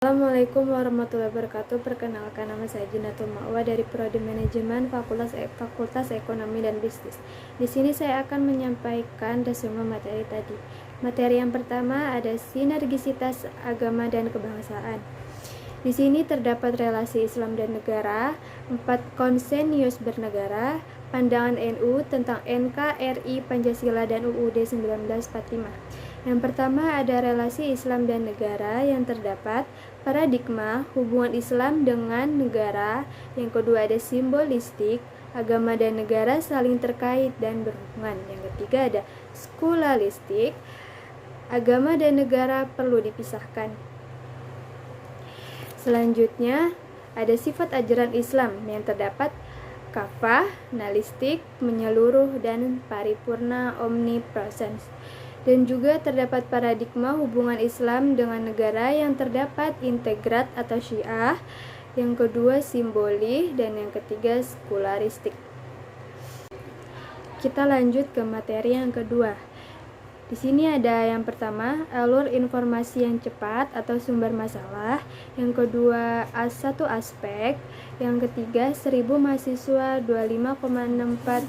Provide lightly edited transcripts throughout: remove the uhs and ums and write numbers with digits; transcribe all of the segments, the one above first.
Assalamualaikum warahmatullahi wabarakatuh. Perkenalkan, nama saya Jinatul Ma'wa dari Prodi Manajemen Fakultas Ekonomi dan Bisnis. Di sini saya akan menyampaikan resume materi tadi. Materi yang pertama ada sinergisitas agama dan kebangsaan. Di sini terdapat relasi Islam dan negara, 4 konsenius bernegara, pandangan NU tentang NKRI, Pancasila, dan UUD 1945. Yang pertama ada relasi Islam dan negara yang terdapat paradigma hubungan Islam dengan negara. Yang kedua ada simbolistik, agama dan negara saling terkait dan berhubungan. Yang ketiga ada skulalistik, agama dan negara perlu dipisahkan. Selanjutnya ada sifat ajaran Islam yang terdapat kafah, nalistik, menyeluruh, dan paripurna omnipresence. Dan juga terdapat paradigma hubungan Islam dengan negara yang terdapat integrat atau syiah, yang kedua simbolis, dan yang ketiga sekularistik. Kita lanjut ke materi yang kedua. Di sini ada yang pertama, alur informasi yang cepat atau sumber masalah. Yang kedua, satu aspek. Yang ketiga, 1000 mahasiswa 25,64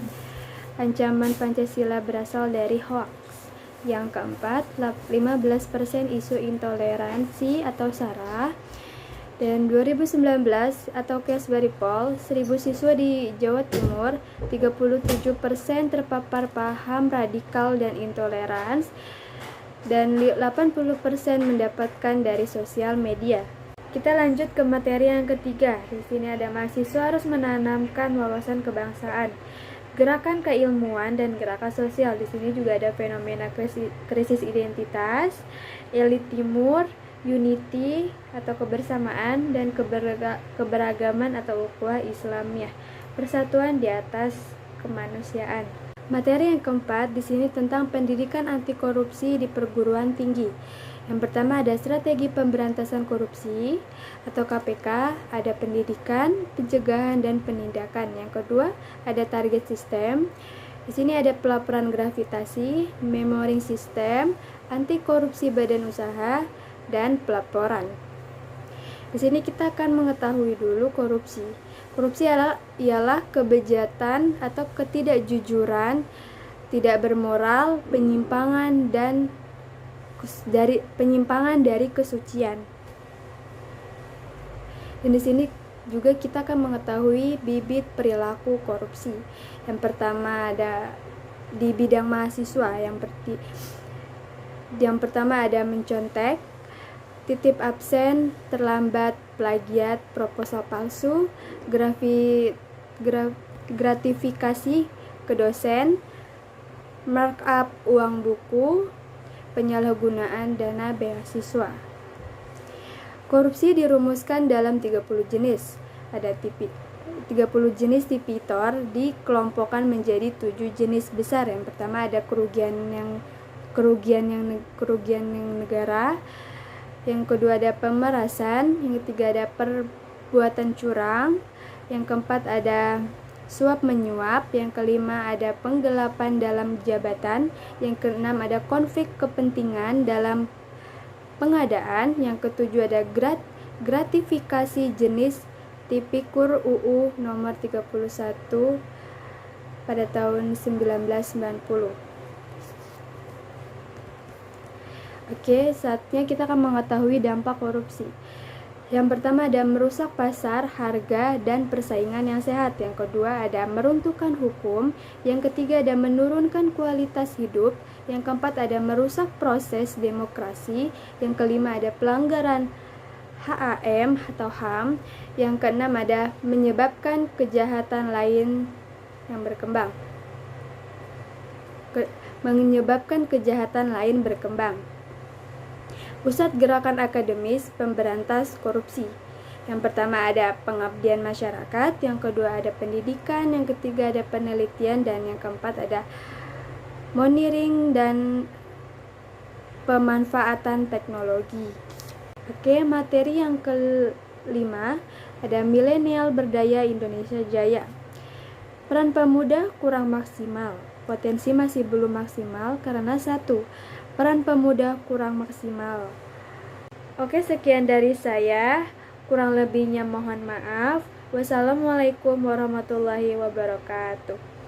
ancaman Pancasila berasal dari hoax. Yang keempat, 15% isu intoleransi atau SARA. Dan 2019 atau Kesbari Poll, 1000 siswa di Jawa Timur, 37% terpapar paham radikal dan intolerans, dan 80% mendapatkan dari sosial media. Kita lanjut ke materi yang ketiga. Di sini ada mahasiswa harus menanamkan wawasan kebangsaan, gerakan keilmuan, dan gerakan sosial. Di sini juga ada fenomena krisis identitas, elit timur, unity atau kebersamaan, dan keberagaman atau ukhuwah Islamiyah, persatuan di atas kemanusiaan. Materi yang keempat di sini tentang pendidikan anti korupsi di perguruan tinggi. Yang pertama ada strategi pemberantasan korupsi atau KPK, ada pendidikan, pencegahan, dan penindakan. Yang kedua ada target sistem. Di sini ada pelaporan gravitasi, memoring system, anti korupsi badan usaha, dan pelaporan. Di sini kita akan mengetahui dulu korupsi. Korupsi ialah kebejatan atau ketidakjujuran, tidak bermoral, penyimpangan dari kesucian. Dan di sini juga kita akan mengetahui bibit perilaku korupsi. Yang pertama ada di bidang mahasiswa. Yang pertama ada mencontek, titip absen, terlambat, plagiat, proposal palsu, gratifikasi ke dosen, markup uang buku, penyalahgunaan dana beasiswa. Korupsi dirumuskan dalam 30 jenis. Ada 30 jenis tipitor dikelompokkan menjadi 7 jenis besar. Yang pertama ada kerugian yang negara. Yang kedua ada pemerasan. Yang ketiga ada perbuatan curang. Yang keempat ada suap menyuap. Yang kelima ada penggelapan dalam jabatan. Yang keenam ada konflik kepentingan dalam pengadaan. Yang ketujuh ada gratifikasi jenis Tipikur UU nomor 31 pada tahun 1990. Oke, saatnya kita akan mengetahui dampak korupsi. Yang pertama ada merusak pasar, harga, dan persaingan yang sehat. Yang kedua ada meruntuhkan hukum. Yang ketiga ada menurunkan kualitas hidup. Yang keempat ada merusak proses demokrasi. Yang kelima ada pelanggaran HAM atau HAM. Yang keenam ada menyebabkan kejahatan lain yang berkembang. Pusat gerakan akademis pemberantas korupsi. Yang pertama ada pengabdian masyarakat, yang kedua ada pendidikan, yang ketiga ada penelitian, dan yang keempat ada monitoring dan pemanfaatan teknologi. Oke, materi yang kelima ada milenial berdaya Indonesia Jaya. Peran pemuda kurang maksimal. Potensi masih belum maksimal karena 1. Peran pemuda kurang maksimal. Oke, sekian dari saya. Kurang lebihnya mohon maaf. Wassalamualaikum warahmatullahi wabarakatuh.